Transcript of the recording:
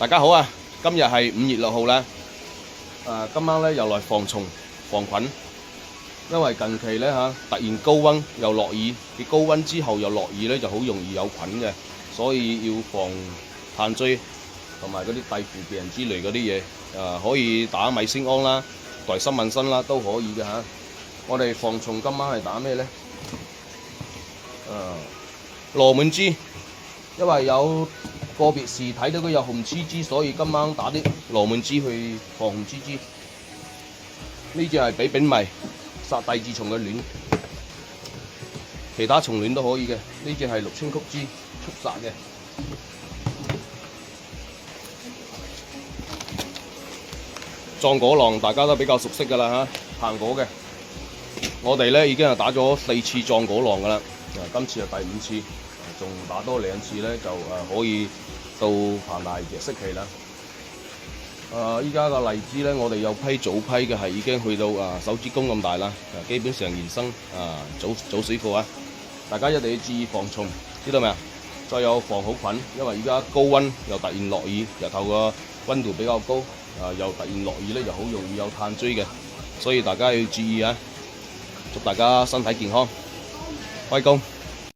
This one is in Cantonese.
大家好啊！今日係5月6號啦。今晚咧又來防蟲防菌，因為近期咧突然高溫又落雨，嘅高溫之後又落雨咧就好容易有菌嘅，所以要防炭疽同埋嗰啲蒂腐病之類嗰啲嘢。可以打米星胺啦、代濕敏生啦都可以嘅嚇。我哋防蟲今晚係打咩咧？羅滿珠，因為有個別時睇到佢有紅蜘蛛，所以今晚打啲羅滿珠去防紅蜘蛛。呢隻係比丙醚殺帝字蟲嘅卵，其他蟲卵都可以嘅。呢隻係綠青曲珠速殺嘅。壯果浪大家都比較熟悉㗎啦嚇，行果嘅。我哋咧已經係打咗4次壯果浪㗎啦，今次係第5次。仲打多2次咧，就可以到彭大嘅適期啦。依家個荔枝咧，我哋有批早批嘅係已經去到手指公咁大啦，基本上原生早水貨啊！大家一定要注意防蟲，知道未啊？再有防好菌，因為而家高溫又突然落雨，日頭個溫度比較高，又突然落雨咧，就好容易有炭疽嘅，所以大家要注意啊！祝大家身體健康，開工！